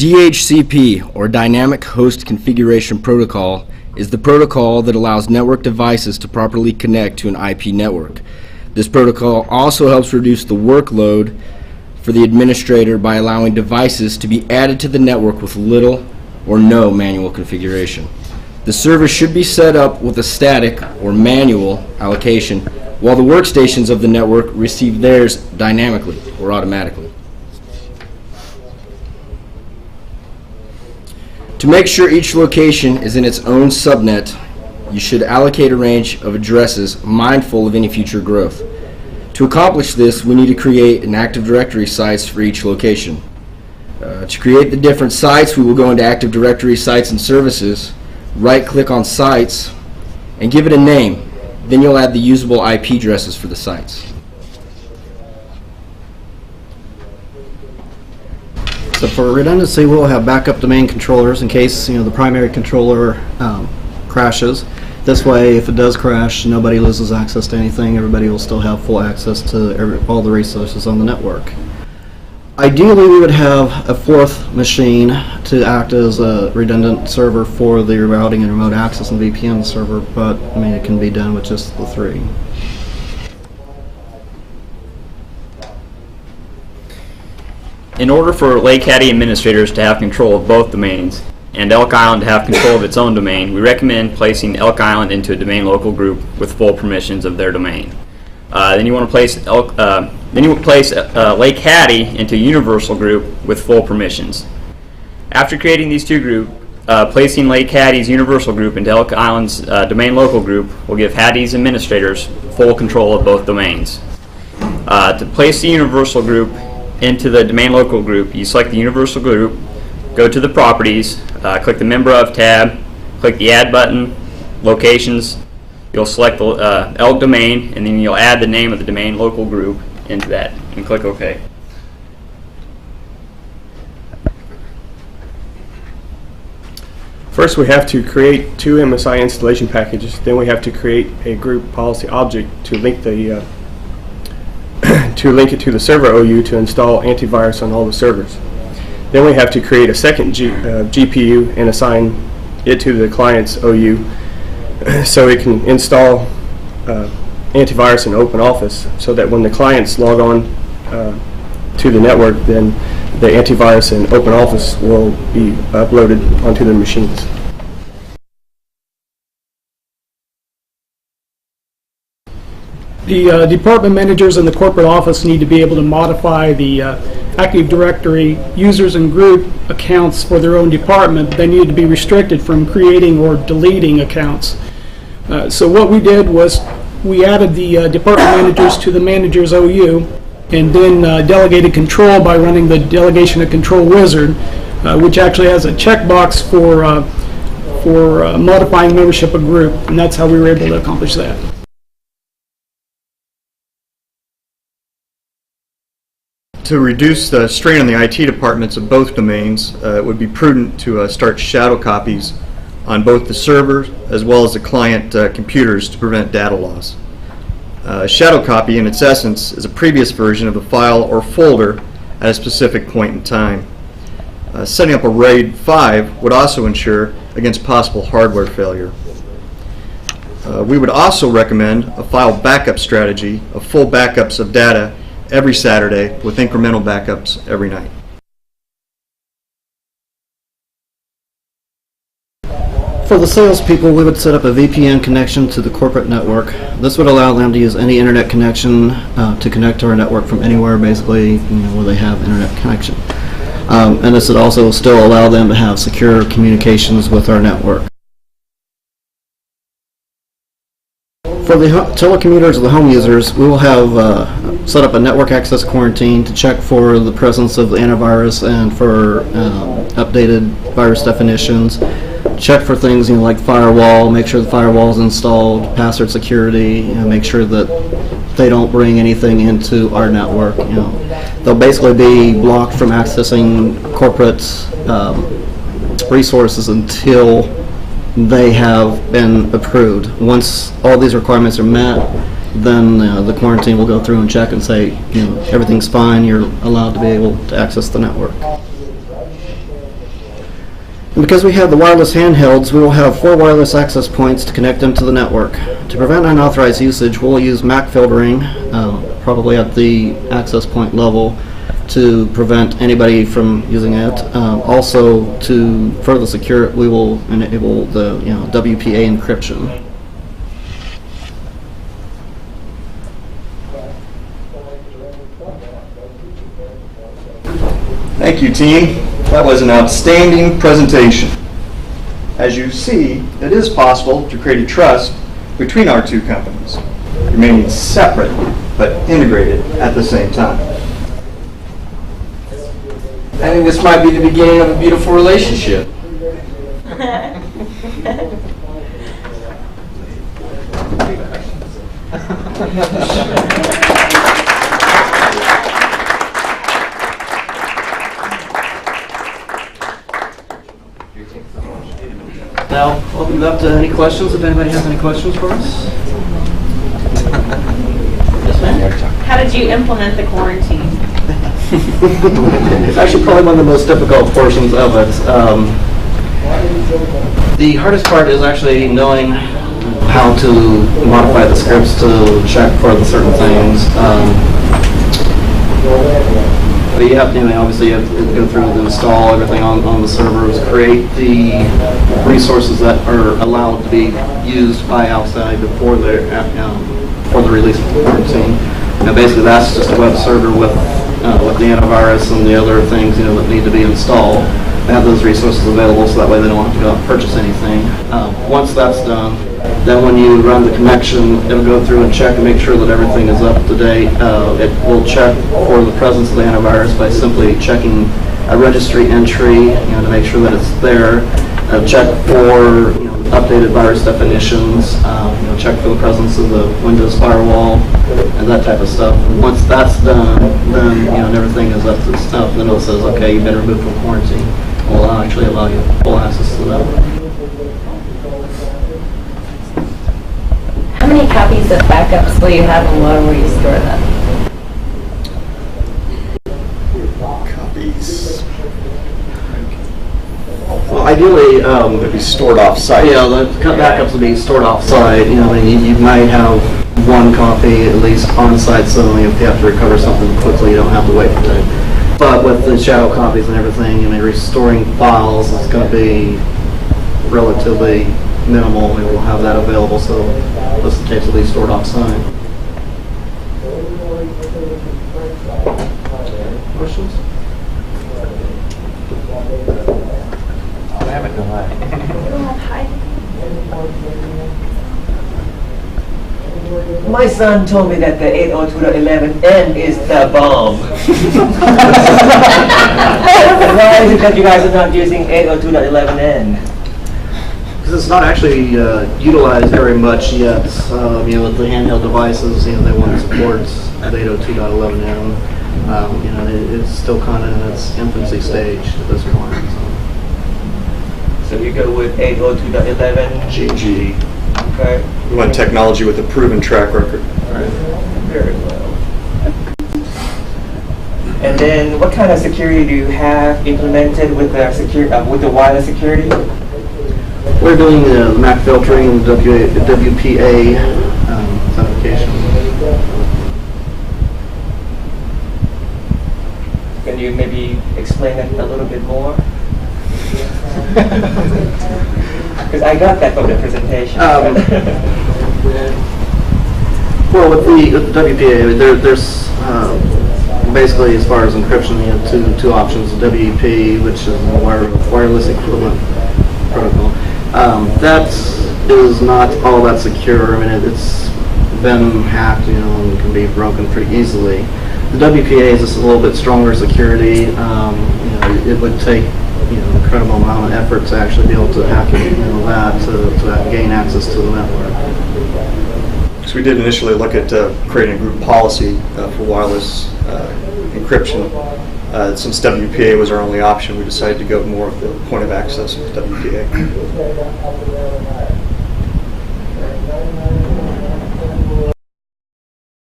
DHCP, or Dynamic Host Configuration Protocol, is the protocol that allows network devices to properly connect to an IP network. This protocol also helps reduce the workload for the administrator by allowing devices to be added to the network with little or no manual configuration. The server should be set up with a static or manual allocation, while the workstations of the network receive theirs dynamically or automatically. To make sure each location is in its own subnet, you should allocate a range of addresses mindful of any future growth. To accomplish this, we need to create an Active Directory sites for each location. To create the different sites, we will go into Active Directory Sites and Services, right-click on Sites, and give it a name. Then you'll add the usable IP addresses for the sites. So for redundancy, we'll have backup domain controllers in case the primary controller crashes. This way, if it does crash, nobody loses access to anything. Everybody will still have full access to all the resources on the network. Ideally, we would have a fourth machine to act as a redundant server for the routing and remote access and VPN server, but I mean it can be done with just the three. In order for Lake Caddy administrators to have control of both domains and Elk Island to have control of its own domain, we recommend placing Elk Island into a domain local group with full permissions of their domain. Then you want to place Lake Caddy into a universal group with full permissions. After creating these two groups, placing Lake Caddy's universal group into Elk Island's domain local group will give Caddy's administrators full control of both domains. To place the universal group into the domain local group, you select the universal group, go to the properties, click the member of tab, click the add button, locations, you'll select the Elk domain, and then you'll add the name of the domain local group into that and click OK. First we have to create two MSI installation packages, then we have to create a group policy object to link the it to the server OU to install antivirus on all the servers. Then we have to create a second GPU and assign it to the client's OU so it can install antivirus in OpenOffice, so that when the clients log on to the network, then the antivirus in OpenOffice will be uploaded onto their machines. The department managers in the corporate office need to be able to modify the Active Directory users and group accounts for their own department. They need to be restricted from creating or deleting accounts. So what we did was we added the department managers to the manager's OU and then delegated control by running the delegation of control wizard, which actually has a checkbox for modifying membership of group, and that's how we were able to accomplish that. To reduce the strain on the IT departments of both domains, it would be prudent to start shadow copies on both the server as well as the client computers to prevent data loss. A shadow copy, in its essence, is a previous version of a file or folder at a specific point in time. Setting up a RAID 5 would also ensure against possible hardware failure. We would also recommend a file backup strategy of full backups of data every Saturday with incremental backups every night. For the salespeople, we would set up a VPN connection to the corporate network. This would allow them to use any internet connection to connect to our network from anywhere, basically, where they have internet connection. And this would also still allow them to have secure communications with our network. For the telecommuters or the home users, we will have set up a network access quarantine to check for the presence of the antivirus and for updated virus definitions. Check for things like firewall, make sure the firewall is installed, password security, make sure that they don't bring anything into our network. They'll basically be blocked from accessing corporate resources until they have been approved. Once all these requirements are met, then the quarantine will go through and check and say, everything's fine, you're allowed to be able to access the network. And because we have the wireless handhelds, we will have 4 wireless access points to connect them to the network. To prevent unauthorized usage, we'll use MAC filtering, probably at the access point level, to prevent anybody from using it. Also, to further secure it, we will enable the WPA encryption. Thank you, team. That was an outstanding presentation. As you see, it is possible to create a trust between our two companies, remaining separate but integrated at the same time. I think this might be the beginning of a beautiful relationship. Now, open it up to any questions, if anybody has any questions for us. Yes, ma'am? How did you implement the quarantine? It's actually probably one of the most difficult portions of it. The hardest part is actually knowing how to modify the scripts to check for the certain things. But you have to, obviously you have to go through and install everything on the servers, create the resources that are allowed to be used by outside before the release of the quarantine. And basically that's just a web server with the antivirus and the other things that need to be installed. They have those resources available so that way they don't have to go out and purchase anything. Once that's done, then when you run the connection, it'll go through and check and make sure that everything is up to date. It will check for the presence of the antivirus by simply checking a registry entry to make sure that it's there. Check for updated virus definitions, check for the presence of the Windows firewall and that type of stuff. And once that's done, then and everything is up to snuff. Then it says, okay, you've been removed from quarantine. Will actually allow you full access to the network. How many copies of backups will you have and where will you store them? Copies. Well, ideally, They'd be stored off-site. yeah, the backups will be stored off-site. You might have one copy at least on-site, so if you have to recover something quickly, you don't have to wait for it. But with the shadow copies and everything, restoring files is going to be relatively minimal. We will have that available, so this tapes will be stored off-site. Questions? My son told me that the 802.11n is the bomb. Why is it that you guys are not using 802.11n? Because it's not actually utilized very much yet. With the handheld devices, they want to support 802.11n. It's still kind of in its infancy stage at this point. So you go with 802.11? GG. Okay. We want technology with a proven track record. Very well. And then, what kind of security do you have implemented with the wireless security? We're doing the MAC filtering and the WPA authentication. Can you maybe explain it a little bit more? Because I got that from the presentation. Well, with the WPA, there's basically, as far as encryption, you have two options: WEP, which is a wireless equivalent protocol. That is not all that secure. It's been hacked, and can be broken pretty easily. The WPA is just a little bit stronger security. It would take an incredible amount of effort to actually be able to hack it, to gain access to the network. So we did initially look at creating a group policy for wireless encryption. Since WPA was our only option, we decided to go more of the point of access with WPA.